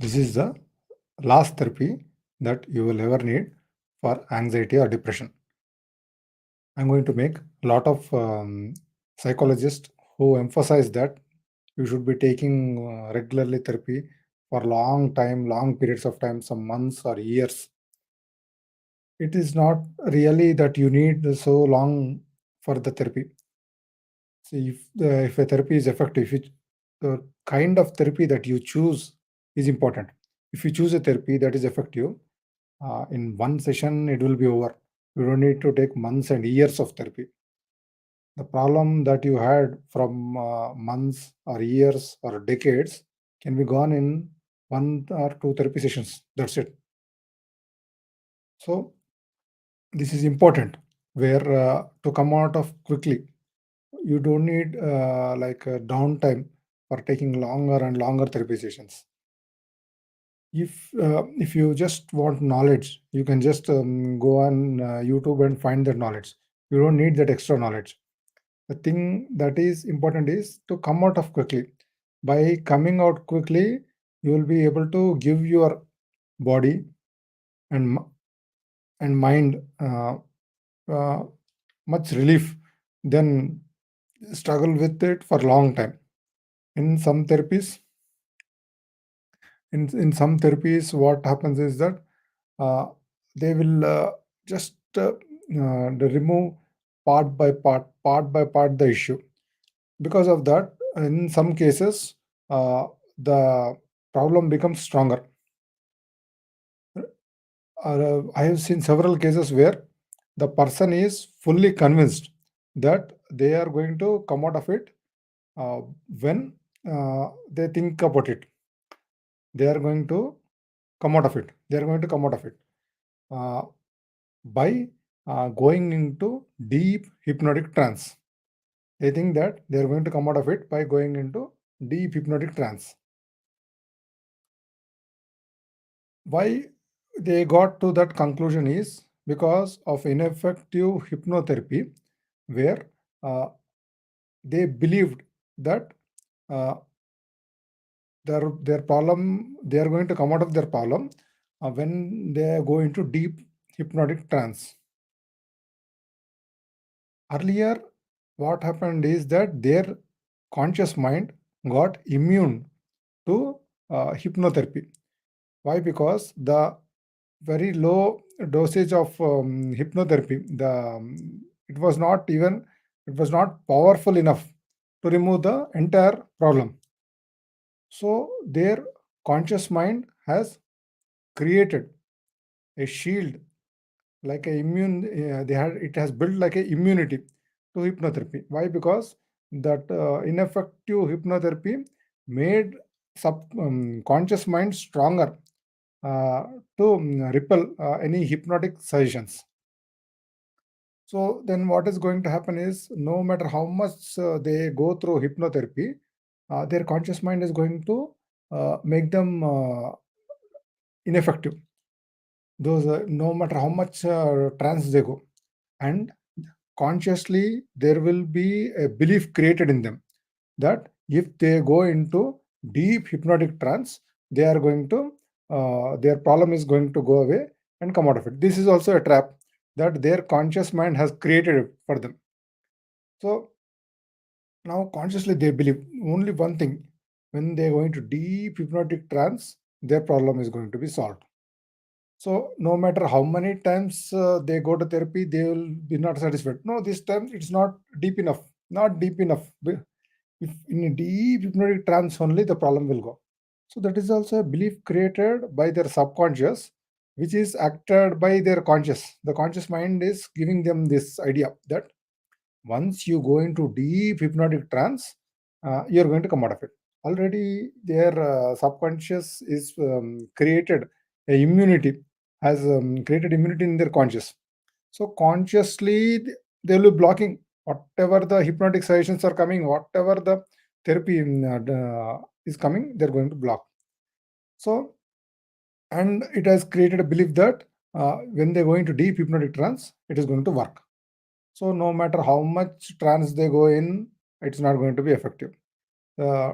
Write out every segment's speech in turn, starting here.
This is the last therapy that you will ever need for anxiety or depression. I'm going to make a lot of psychologists who emphasize that you should be taking regularly therapy for long time, long periods of time, some months or years. It is not really that you need so long for the therapy. See, if a therapy is effective, the kind of therapy that you choose is important. If you choose a therapy that is effective, in one session it will be over. You don't need to take months and years of therapy. The problem that you had from months or years or decades can be gone in one or two therapy sessions. That's it. So this is important. Where to come out of quickly, you don't need like a downtime for taking longer and longer therapy sessions. If you just want knowledge, you can just go on YouTube and find that knowledge. You don't need that extra knowledge. The thing that is important is to come out of quickly. By coming out quickly, you will be able to give your body and mind uh, much relief than struggle with it for long time. In some therapies, in some therapies, what happens is that uh, they will just they remove part by part the issue. Because of that, in some cases, the problem becomes stronger. I have seen several cases where the person is fully convinced that they are going to come out of it uh, when they think about it. They are going to come out of it. They are going to come out of it uh, by going into deep hypnotic trance. They think that they are going to come out of it by going into deep hypnotic trance. Why they got to that conclusion is because of ineffective hypnotherapy, where uh, they believed that uh, their problem, they are going to come out of their problem when they go into deep hypnotic trance. Earlier, what happened is that their conscious mind got immune to hypnotherapy. Why? Because the very low dosage of hypnotherapy, it was not even, it was not powerful enough to remove the entire problem. So their conscious mind has created a shield, like a immune. They had, it has built like a immunity to hypnotherapy. Why? Because that ineffective hypnotherapy made conscious mind stronger uh, to repel any hypnotic suggestions. So then what is going to happen is, no matter how much they go through hypnotherapy, their conscious mind is going to make them ineffective. Those no matter how much trance they go, and consciously there will be a belief created in them that if they go into deep hypnotic trance, they are going to their problem is going to go away and come out of it. This is also a trap that their conscious mind has created for them. So now consciously they believe only one thing: when they go into deep hypnotic trance, their problem is going to be solved. So no matter how many times they go to therapy, they will be not satisfied. No, this time it's not deep enough. Not deep enough. If in a deep hypnotic trance only, the problem will go. So that is also a belief created by their subconscious, which is acted by their conscious. The conscious mind is giving them this idea that once you go into deep hypnotic trance, you're going to come out of it. Already their subconscious is created a immunity, has created immunity in their conscious. So consciously they will be blocking whatever the hypnotic suggestions are coming, whatever the therapy is coming, they're going to block. So, and it has created a belief that when they go into deep hypnotic trance, it is going to work. So no matter how much trance they go in, it's not going to be effective. Uh,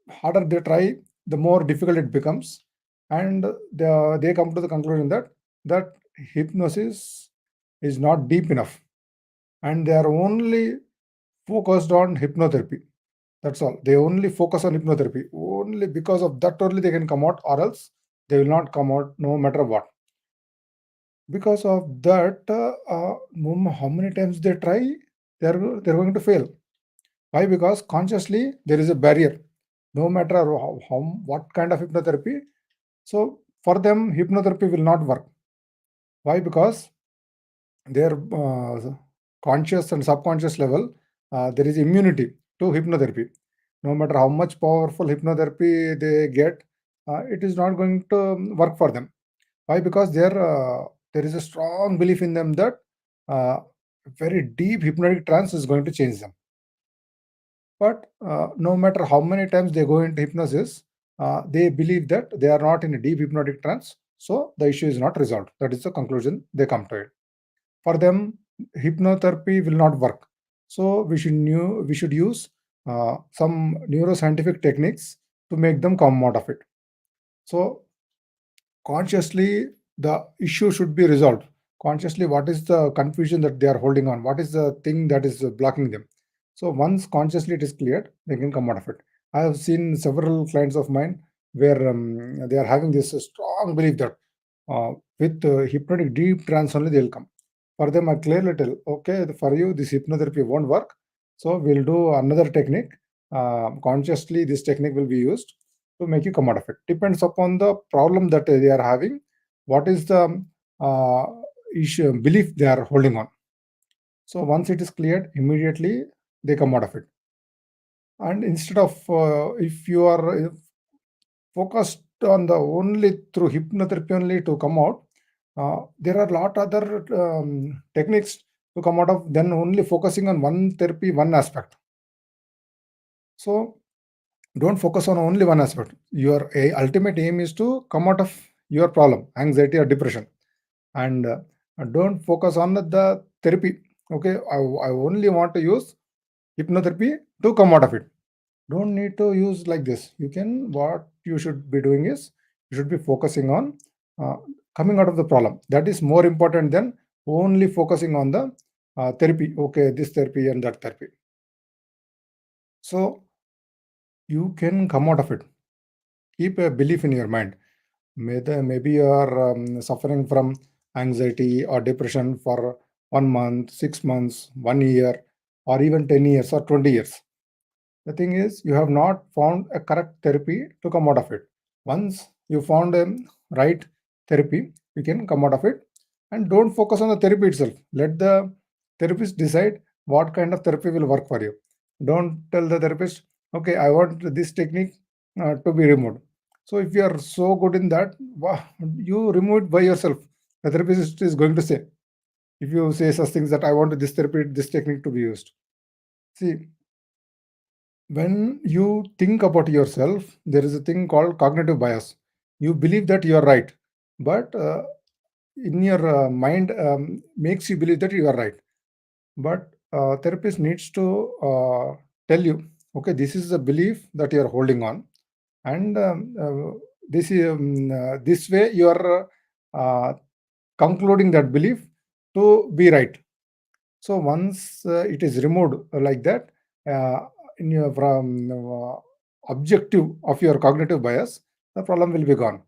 Harder they try, the more difficult it becomes. And they come to the conclusion that hypnosis is not deep enough, and they are only focused on hypnotherapy. That's all. They only focus on hypnotherapy. Only because of that only they can come out, or else they will not come out no matter what. Because of that, how many times they try, they're going to fail. Why? Because consciously there is a barrier. No matter what kind of hypnotherapy, so for them hypnotherapy will not work. Why? Because their conscious and subconscious level, there is immunity to hypnotherapy. No matter how much powerful hypnotherapy they get, it is not going to work for them. Why? Because there is a strong belief in them that very deep hypnotic trance is going to change them. But no matter how many times they go into hypnosis, they believe that they are not in a deep hypnotic trance, so the issue is not resolved. That is the conclusion they come to it. For them, hypnotherapy will not work. So we should use some neuroscientific techniques to make them come out of it. So consciously the issue should be resolved. Consciously, what is the confusion that they are holding on, what is the thing that is blocking them. So once consciously it is cleared, they can come out of it. I have seen several clients of mine where they are having this strong belief that with hypnotic deep trance only they'll come. For them, I clearly tell, okay, for you this hypnotherapy won't work, so we'll do another technique. Consciously this technique will be used to make you come out of it. Depends upon the problem that they are having, what is the uh, issue belief they are holding on. So once it is cleared, immediately they come out of it. And instead of if you are focused on the only through hypnotherapy only to come out, there are a lot other techniques to come out of then only focusing on one therapy, one aspect. So don't focus on only one aspect. Your ultimate aim is to come out of your problem, anxiety or depression, and don't focus on the therapy. Okay, I only want to use hypnotherapy to come out of it. Don't need to use like this. You can, what you should be doing is you should be focusing on uh, coming out of the problem. That is more important than only focusing on the therapy. Okay, this therapy and that therapy. So you can come out of it. Keep a belief in your mind. Maybe you are suffering from anxiety or depression for 1 month, 6 months, 1 year, or even 10 years or 20 years. The thing is, you have not found a correct therapy to come out of it. Once you found a right therapy, you can come out of it. And don't focus on the therapy itself. Let the therapist decide what kind of therapy will work for you. Don't tell the therapist, okay, I want this technique to be removed. So if you are so good in that, you remove it by yourself. The therapist is going to say, if you say such things that I want this therapy, this technique to be used. See, when you think about yourself, there is a thing called cognitive bias. You believe that you are right, but in your mind makes you believe that you are right. But therapist needs to tell you, okay, this is a belief that you are holding on, and this way you are concluding that belief to be right. So once it is removed like that, uh, in your from objective of your cognitive bias, the problem will be gone.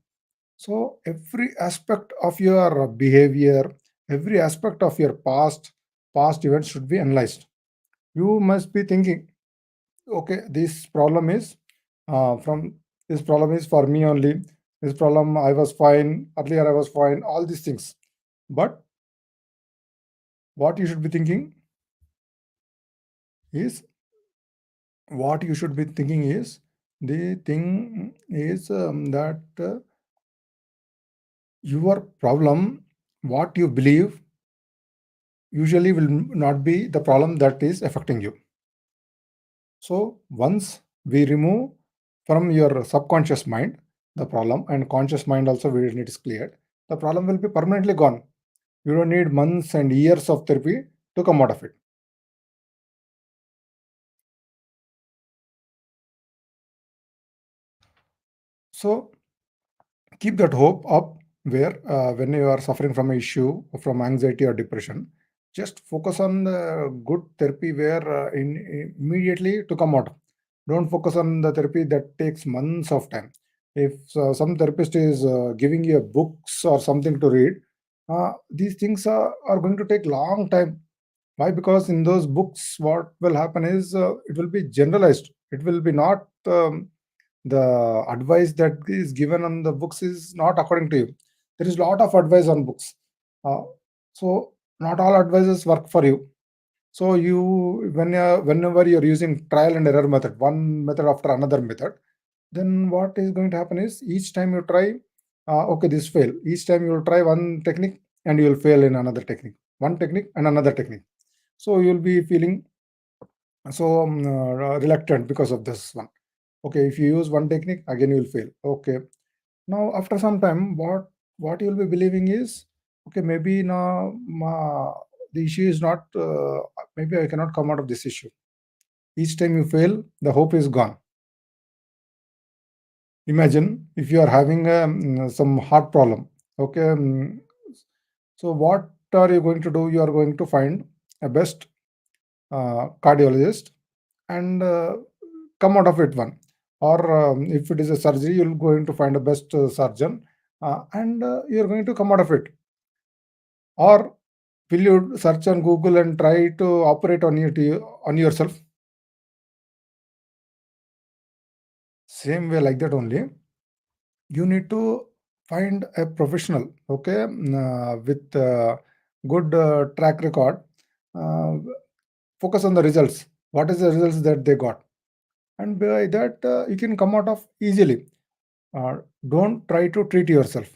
So every aspect of your behavior, every aspect of your past events should be analyzed. You must be thinking, okay, from this problem is for me only. This problem I was fine earlier. I was fine. All these things, but what you should be thinking is what you should be thinking is the thing is that your problem, what you believe, usually will not be the problem that is affecting you. So once we remove from your subconscious mind the problem, and conscious mind also when it is cleared, the problem will be permanently gone. You don't need months and years of therapy to come out of it. So keep that hope up, where when you are suffering from an issue from anxiety or depression, just focus on the good therapy where immediately to come out. Don't focus on the therapy that takes months of time. If some therapist is giving you books or something to read, these things are going to take long time. Why? Because in those books, what will happen is it will be generalized. It will be not the advice that is given on the books is not according to you. There is a lot of advice on books. Uh, so not all advices work for you. So whenever you're using trial and error method, one method after another method, then what is going to happen is each time you try, okay, this fail. Each time you will try one technique and you will fail in another technique, one technique and another technique. So you'll be feeling so reluctant because of this one. Okay, if you use one technique, again you will fail. Okay, now after some time, what you'll be believing is, okay, maybe now the issue is not. Maybe I cannot come out of this issue. Each time you fail, the hope is gone. Imagine if you are having some heart problem. Okay, so what are you going to do? You are going to find a best cardiologist and come out of it one. Or if it is a surgery, you're going to find a best surgeon and you're going to come out of it. Or will you search on Google and try to operate on on yourself? Same way like that only. You need to find a professional, okay, with good track record. Uh, Focus on the results. What is the results that they got? And by that, you can come out of easily. Don't try to treat yourself.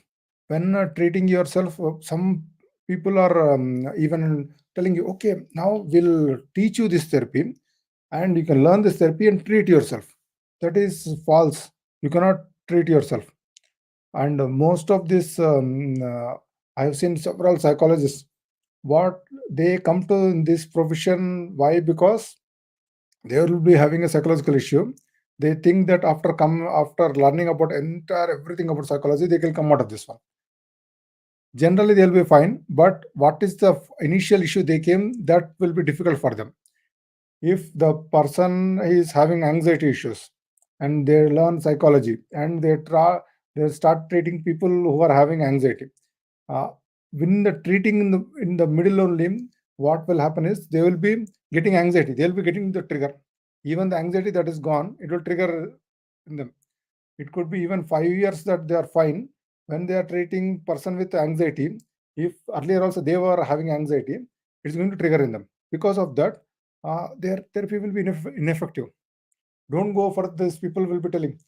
When treating yourself, some people are even telling you, okay, now we'll teach you this therapy and you can learn this therapy and treat yourself. That is false. You cannot treat yourself. And most of this, I have seen several psychologists. What they come to in this profession, why? Because they will be having a psychological issue. They think that after learning about entire everything about psychology, they can come out of this one. Generally, they'll be fine. But what is the initial issue they came, that will be difficult for them. If the person is having anxiety issues and they learn psychology and they start treating people who are having anxiety, uh, when the treating in the middle only, what will happen is they will be getting anxiety, they'll be getting the trigger. Even the anxiety that is gone, it will trigger in them. It could be even 5 years that they are fine. When they are treating person with anxiety, if earlier also they were having anxiety, it's going to trigger in them. Because of that, their therapy will be ineffective. Don't go for this. People will be telling,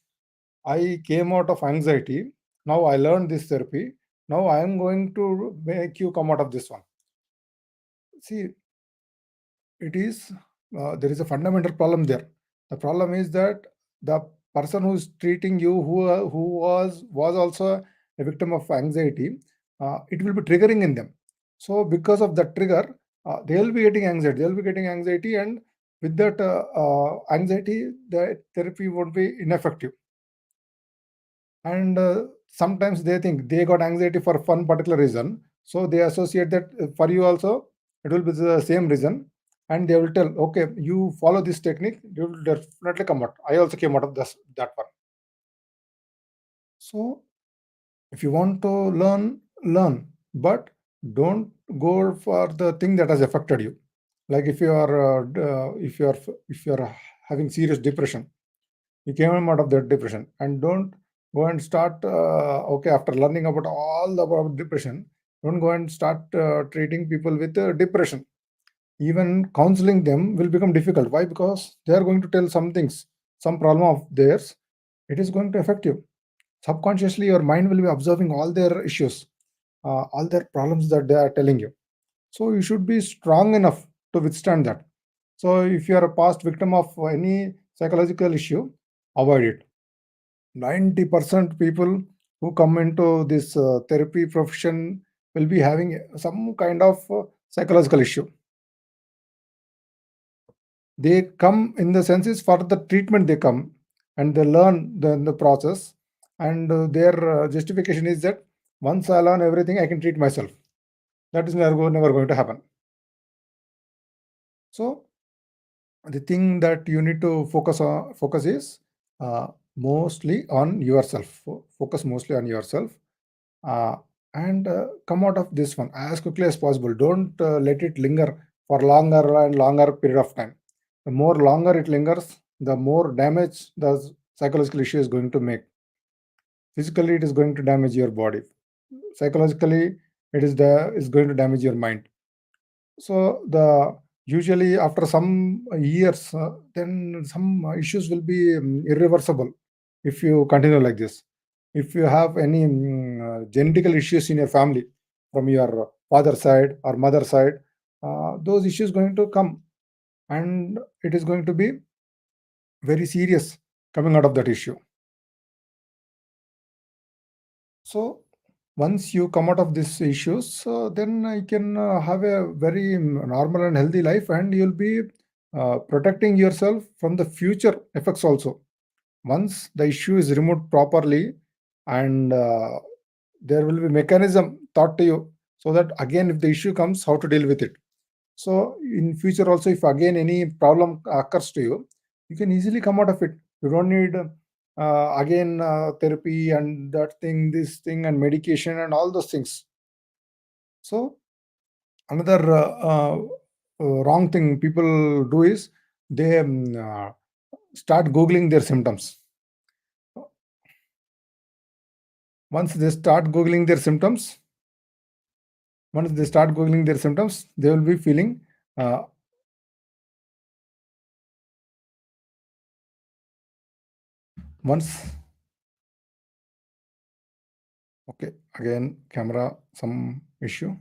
I came out of anxiety. Now I learned this therapy. Now I am going to make you come out of this one. See, it is there is a fundamental problem there. The problem is that the person who is treating you, who was also a victim of anxiety, it will be triggering in them. So because of that trigger, they will be getting anxiety. They will be getting anxiety, and with that anxiety, the therapy won't be ineffective. And sometimes they think they got anxiety for one particular reason, so they associate that for you also it will be the same reason, and they will tell, okay, you follow this technique, you will definitely come out. I also came out of this that one. So if you want to learn, but don't go for the thing that has affected you. Like if you are if you are having serious depression, you came out of that depression, and don't go and start okay, after learning about all about depression, don't go and start treating people with depression. Even counseling them will become difficult. Why? Because they are going to tell some things, some problem of theirs, it is going to affect you. Subconsciously your mind will be observing all their issues, all their problems that they are telling you. So you should be strong enough to withstand that. So if you are a past victim of any psychological issue, avoid it. 90% people who come into this therapy profession will be having some kind of psychological issue. They come in the senses for the treatment they come, and they learn the process, and their justification is that once I learn everything, I can treat myself. That is never going to happen. So the thing that you need to focus is uh, mostly on yourself. Focus mostly on yourself, uh, and come out of this one as quickly as possible. Don't let it linger for longer and longer period of time. The more longer it lingers, the more damage the psychological issue is going to make. Physically, it is going to damage your body. Psychologically, is going to damage your mind. So the usually after some years, then some issues will be irreversible if you continue like this. If you have any genetical issues in your family from your father side or mother side, those issues going to come, and it is going to be very serious coming out of that issue. So once you come out of these issues, then you can have a very normal and healthy life, and you'll be protecting yourself from the future effects also. Once the issue is removed properly, and there will be mechanism taught to you, so that again, if the issue comes, how to deal with it. So in future also, if again any problem occurs to you, you can easily come out of it. You don't need again therapy and that thing, this thing, and medication and all those things. So another wrong thing people do is they start googling their symptoms. Once they start googling their symptoms, they will be feeling uh, once. Okay, again camera some issue.